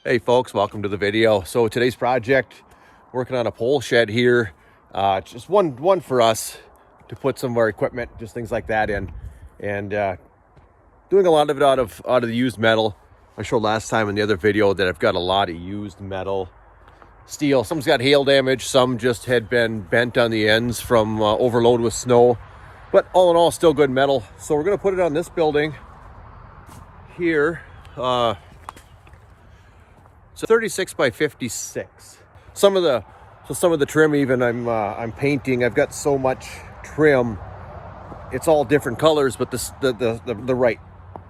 Hey folks, welcome to the video. So today's project, working on a pole shed here. Just one for us to put some of our equipment, just things like that in, and doing a lot of it out of the used metal. I showed last time in the other video that I've got a lot of used metal, steel. Some's got hail damage, some just had been bent on the ends from overload with snow, but all in all, still good metal. So we're going to put it on this building here. So 36 by 56. Some of the trim even I'm painting. I've got so much trim. It's all different colors, but the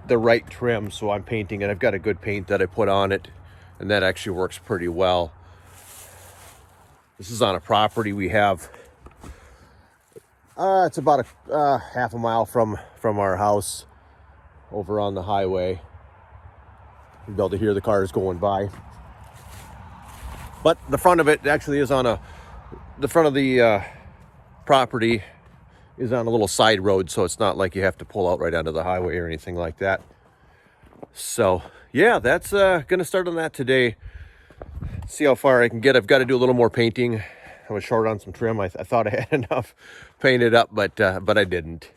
right trim. So I'm painting it. I've got a good paint that I put on it, and that actually works pretty well. This is on a property we have. It's about a half a mile from our house, over on the highway. You'll be able to hear the cars going by. But the front of it actually is the front of the property is on a little side road, so it's not like you have to pull out right onto the highway or anything like that. So yeah, that's gonna start on that today. See how far I can get. I've got to do a little more painting. I was short on some trim. I thought I had enough painted up, but I didn't.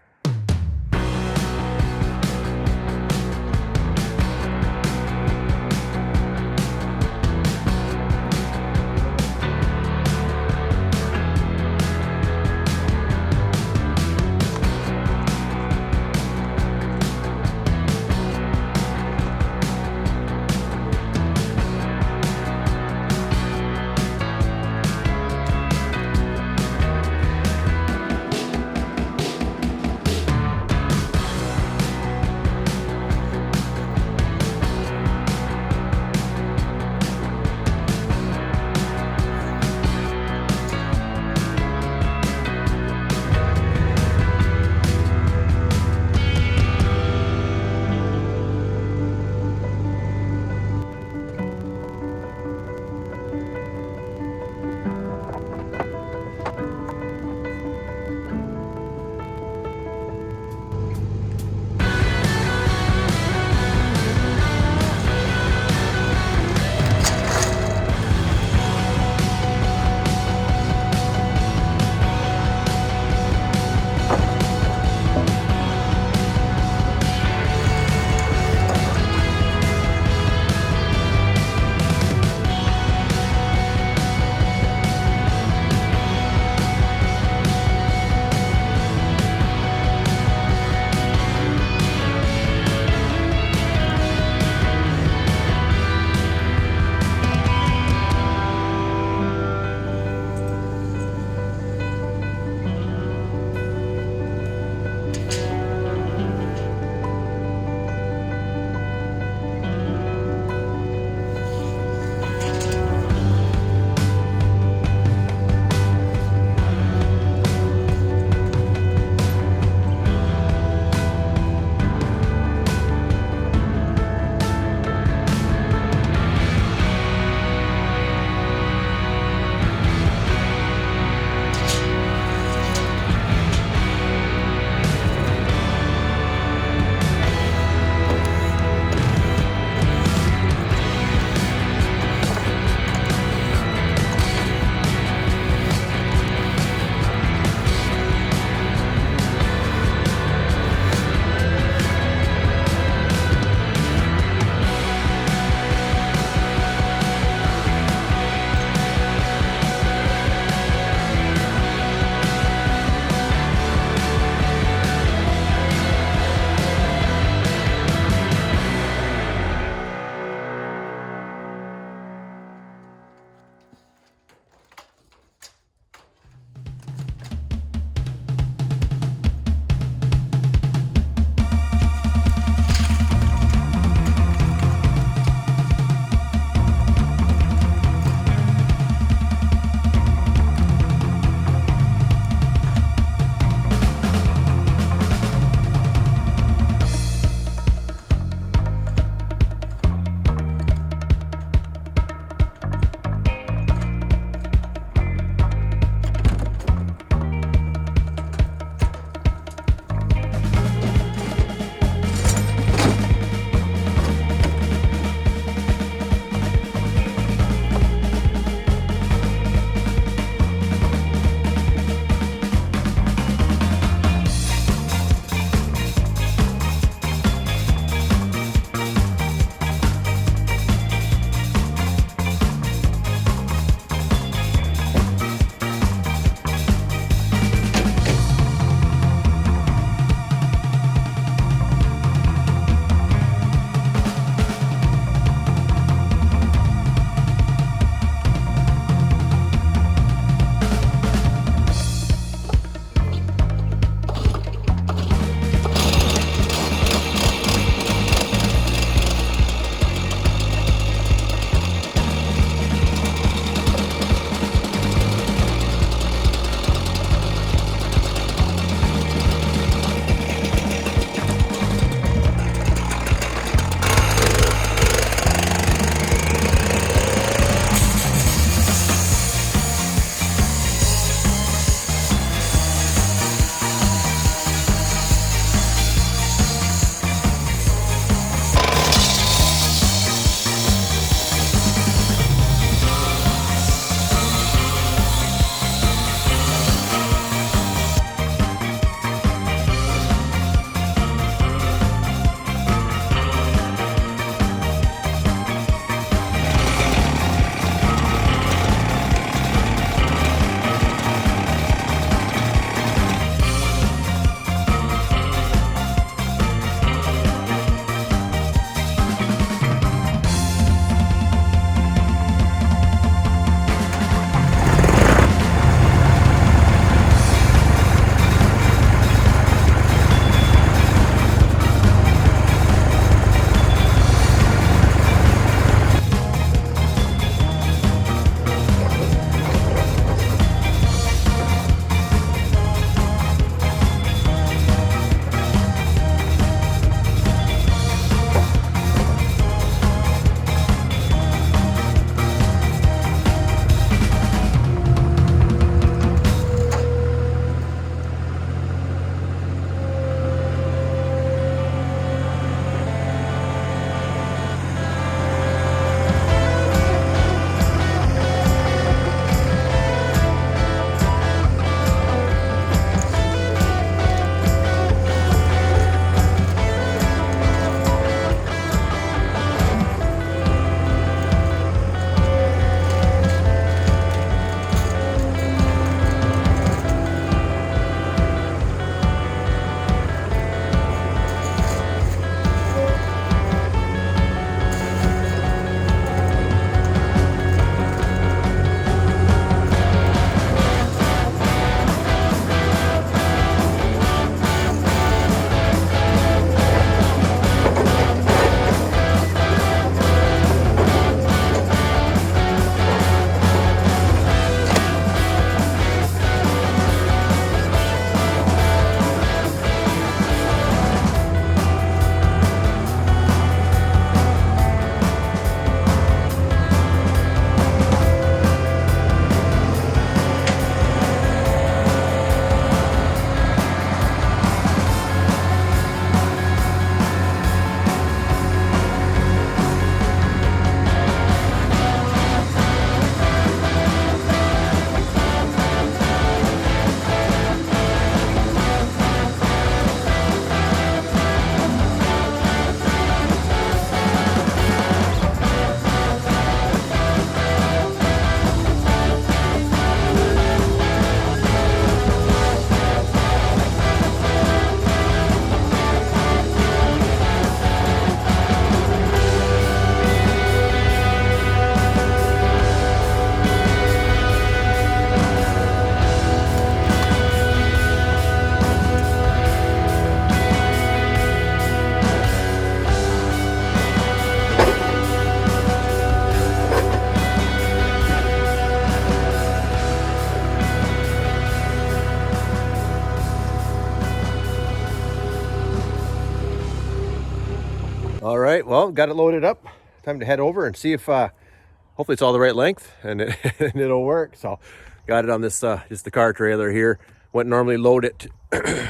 All right, well, got it loaded up. Time to head over and see if hopefully it's all the right length and, and it'll work. So got it on this just the car trailer here. Wouldn't normally load it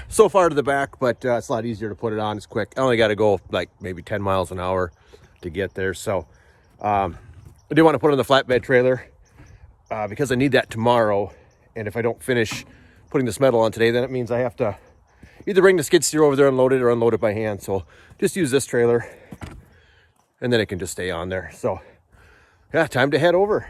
so far to the back, but it's a lot easier to put it on. It's quick. I only got to go like maybe 10 miles an hour to get there. So I do want to put it on the flatbed trailer because I need that tomorrow. And if I don't finish putting this metal on today, then it means I have to either bring the skid steer over there and load it or unload it by hand. So just use this trailer and then it can just stay on there. So yeah, time to head over.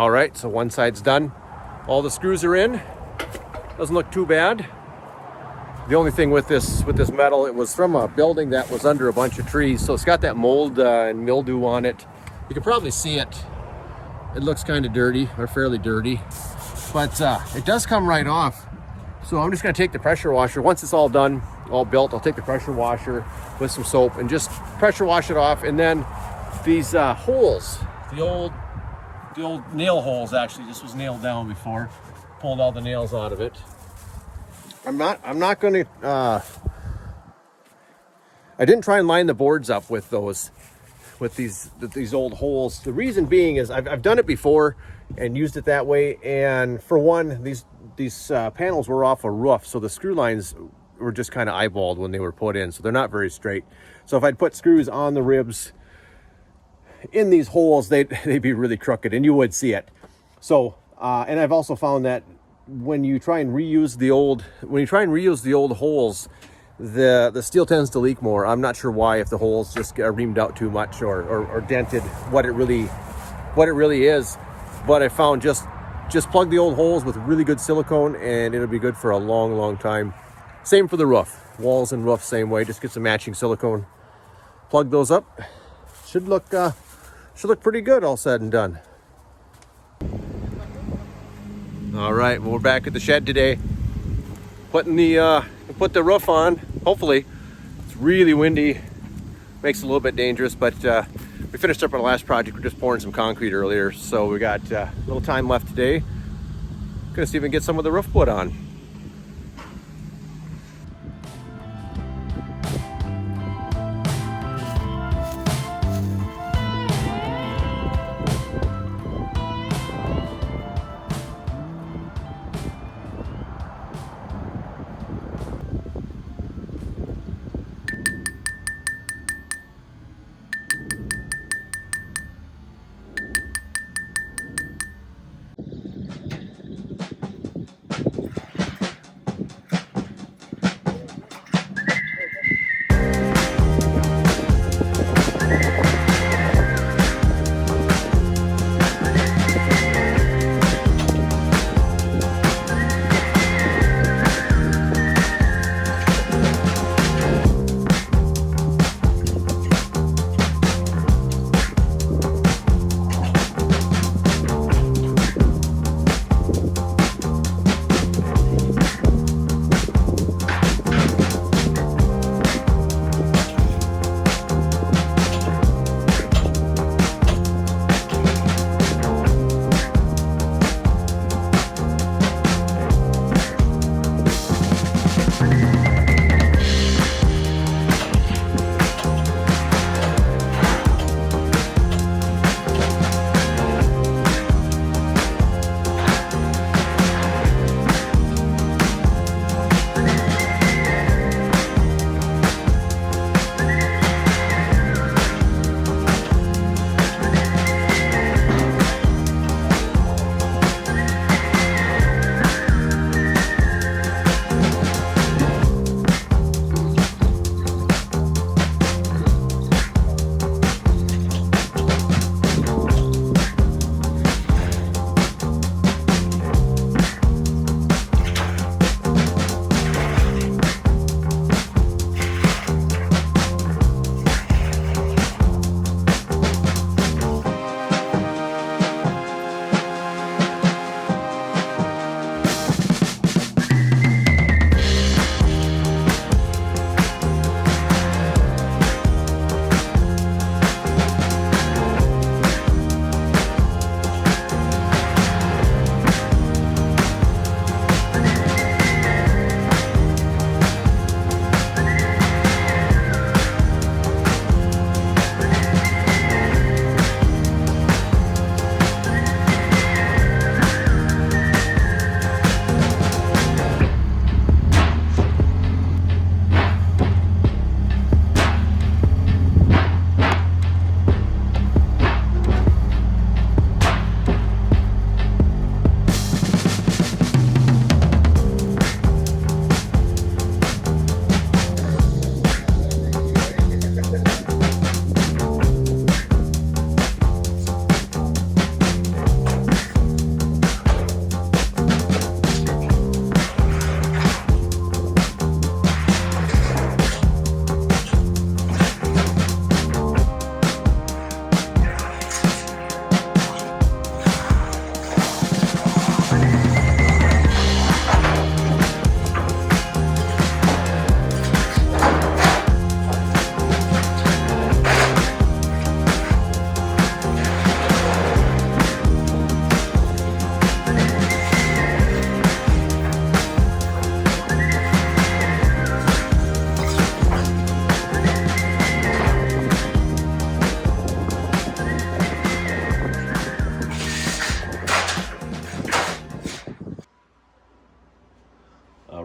All right, so one side's done. All the screws are in. Doesn't look too bad. The only thing with this metal, it was from a building that was under a bunch of trees, so it's got that mold and mildew on it. You can probably see it. It looks kind of dirty, or fairly dirty, but it does come right off. So I'm just going to take the pressure washer. Once it's all done, all built, I'll take the pressure washer with some soap and just pressure wash it off. And then these holes, the old nail holes, actually, this was nailed down before. Pulled all the nails out of it. I'm not going to. I didn't try and line the boards up with these old holes. The reason being is I've done it before and used it that way. And for one, these panels were off a roof, so the screw lines were just kind of eyeballed when they were put in, so they're not very straight. So if I'd put screws on the ribs in these holes, they'd be really crooked, and you would see it. So and I've also found that when you try and reuse the old holes, the steel tends to leak more. I'm not sure why, if the holes just get reamed out too much or dented, what it really is. But I found just plug the old holes with really good silicone and it'll be good for a long time. Same for the roof. Walls and roof, same way. Just get some matching silicone. Plug those up. Should look pretty good, all said and done. All right, well, we're back at the shed today. Put the roof on, hopefully. It's really windy. Makes it a little bit dangerous, but we finished up our last project. We're just pouring some concrete earlier, so we got a little time left today. Gonna see if we can get some of the roof put on.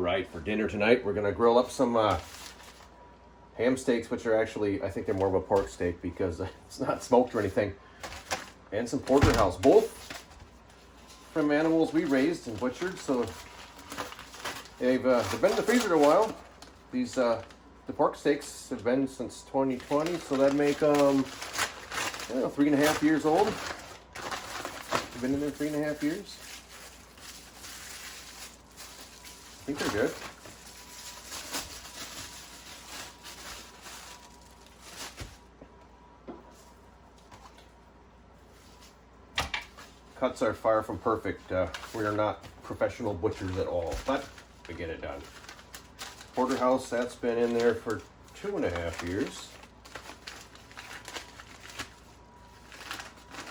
right, for dinner tonight, we're gonna grill up some ham steaks, which are actually, I think they're more of a pork steak because it's not smoked or anything, and some Porterhouse, both from animals we raised and butchered. So they've been in the freezer a while. These the pork steaks have been since 2020, so that make them 3.5 years old. They've been in there 3.5 years. I think they're good. Cuts are far from perfect. We are not professional butchers at all, but we get it done. Porterhouse, that's been in there for 2.5 years.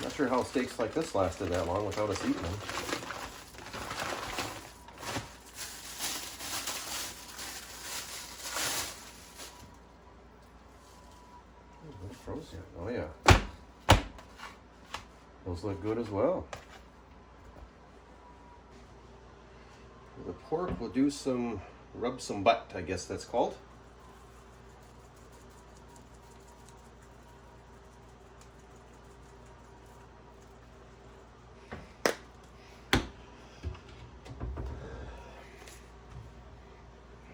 Not sure how steaks like this lasted that long without us eating them. Frozen. Oh yeah. Those look good as well. The pork will do some, rub some butt, I guess that's called.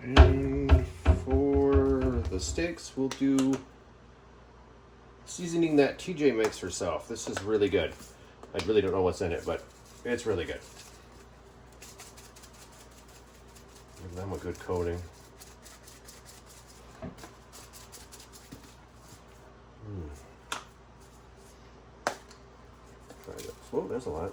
And for the steaks, we'll do seasoning that TJ makes herself. This is really good. I really don't know what's in it, but it's really good. Give them a good coating. Try this. Whoa, there's a lot.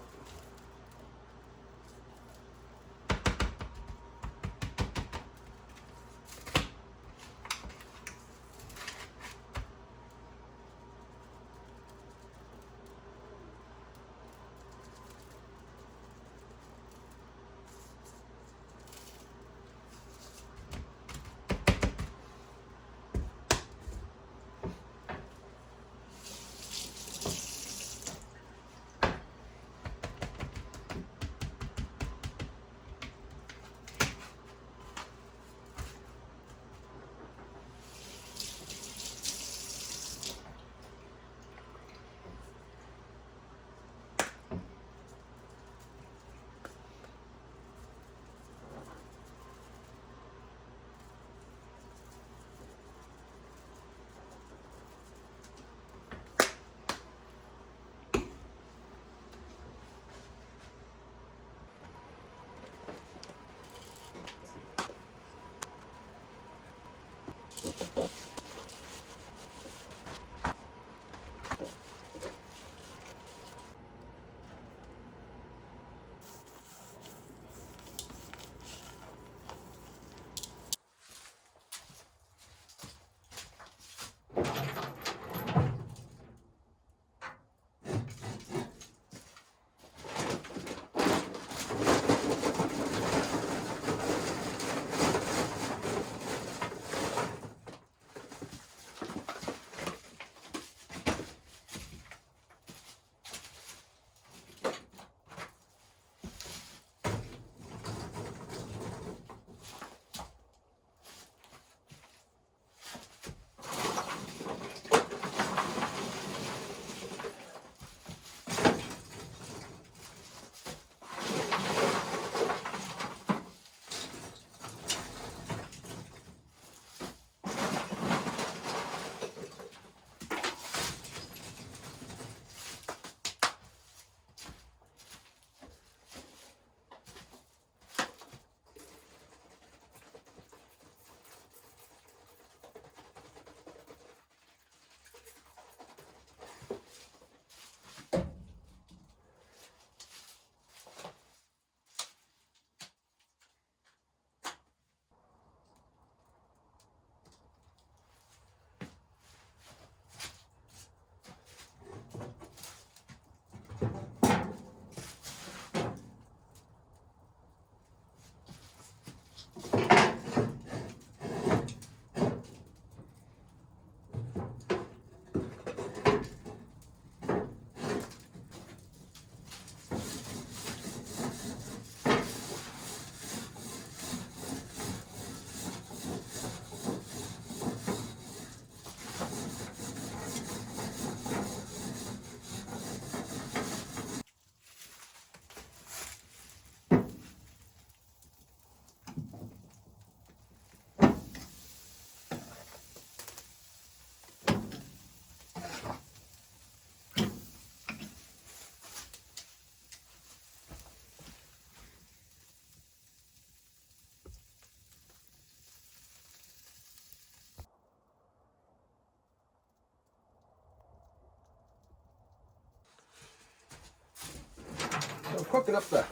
cooking up the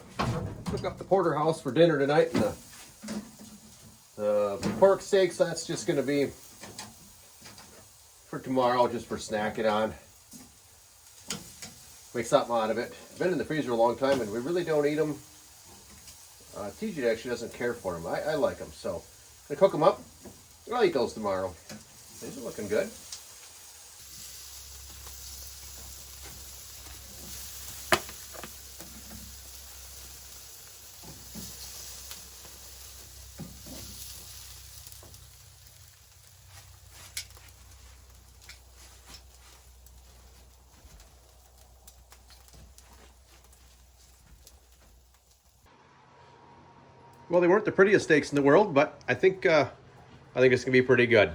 Porterhouse for dinner tonight, and the pork steaks, that's just going to be for tomorrow, just for snacking on. Make something out of it. Been in the freezer a long time, and we really don't eat them. TJ actually doesn't care for them. I like them, so I'm gonna cook them up. I'll eat those tomorrow. These are looking good. Well, they weren't the prettiest steaks in the world, but I think it's gonna be pretty good.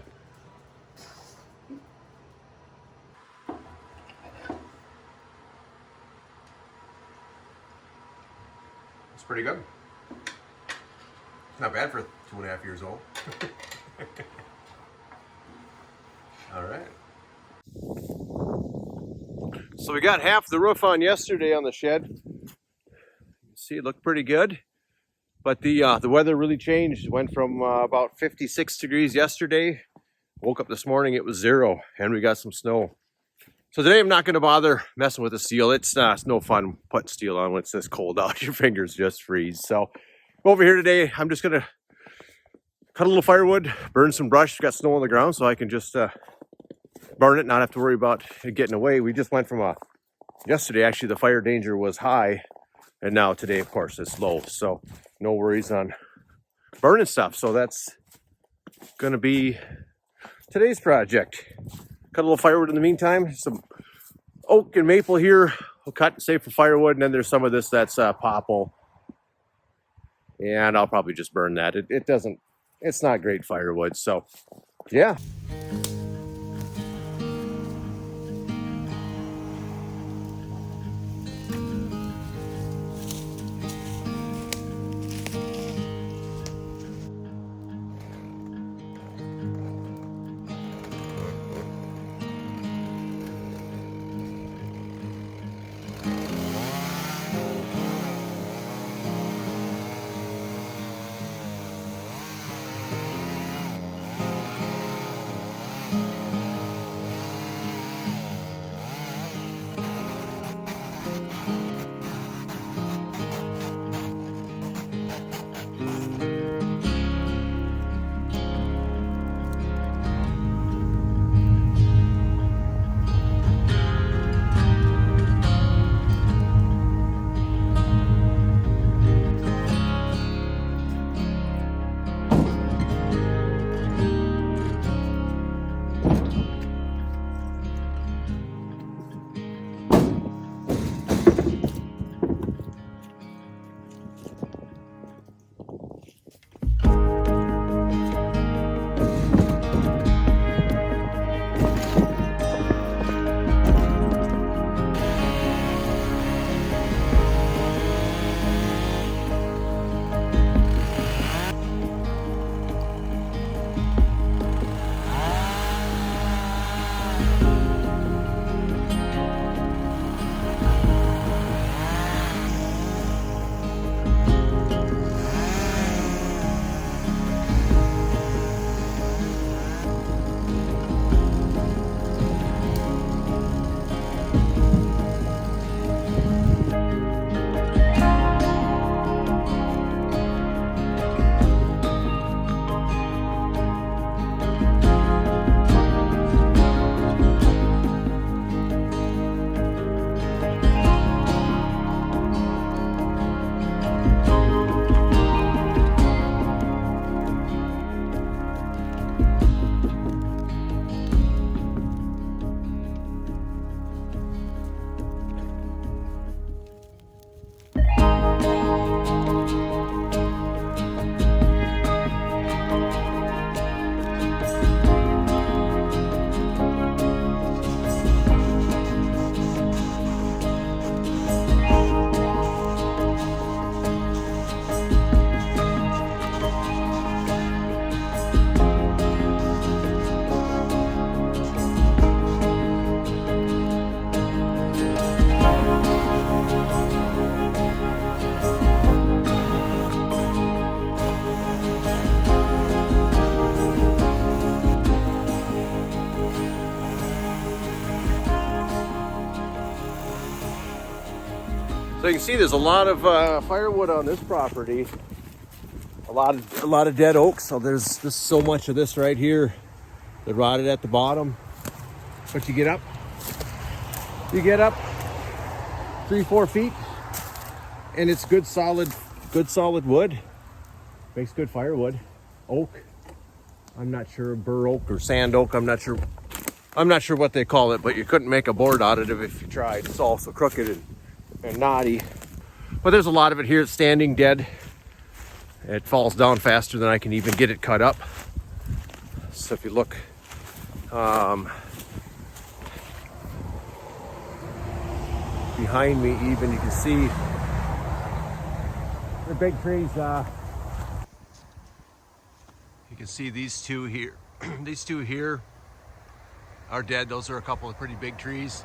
It's pretty good. Not bad for 2.5 years old. All right. So we got half the roof on yesterday on the shed. See, it looked pretty good. But the weather really changed. Went from about 56 degrees yesterday. Woke up this morning, it was 0, and we got some snow. So today I'm not going to bother messing with the steel. It's no fun putting steel on when it's this cold out. Your fingers just freeze. So over here today, I'm just going to cut a little firewood, burn some brush. Got snow on the ground, so I can just burn it, not have to worry about it getting away. We just went from yesterday, actually, the fire danger was high. And now today, of course, it's low. So no worries on burning stuff. So that's going to be today's project. Cut a little firewood in the meantime. Some oak and maple here. We'll cut and save for firewood. And then there's some of this that's popple. And I'll probably just burn that. It's not great firewood. So yeah. you can see there's a lot of firewood on this property. A lot of dead oaks. So there's just so much of this right here that rotted at the bottom. But you get up 3-4 feet, and it's good solid wood. Makes good firewood. Oak. I'm not sure, bur oak or sand oak. I'm not sure what they call it, but you couldn't make a board out of it if you tried. It's all so crooked and knotty. But there's a lot of it here that's standing dead. It falls down faster than I can even get it cut up. So if you look, behind me even, you can see the big trees. You can see these two here. These two here are dead. Those are a couple of pretty big trees.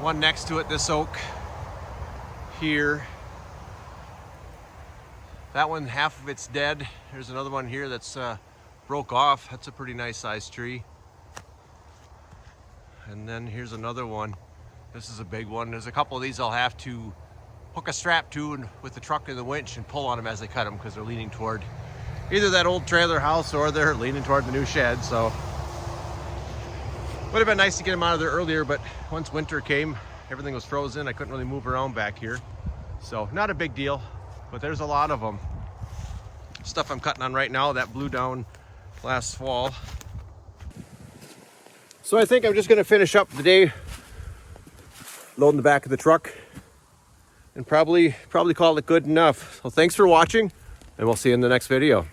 One next to it, this oak here. That one, half of it's dead. There's another one here that's broke off. That's a pretty nice sized tree. And then here's another one. This is a big one. There's a couple of these I'll have to hook a strap to and with the truck and the winch and pull on them as they cut them, because they're leaning toward either that old trailer house or they're leaning toward the new shed. So would have been nice to get them out of there earlier, but once winter came, everything was frozen. I couldn't really move around back here. So not a big deal, but there's a lot of them. Stuff I'm cutting on right now that blew down last fall. So I think I'm just gonna finish up the day loading the back of the truck and probably call it good enough. So thanks for watching, and we'll see you in the next video.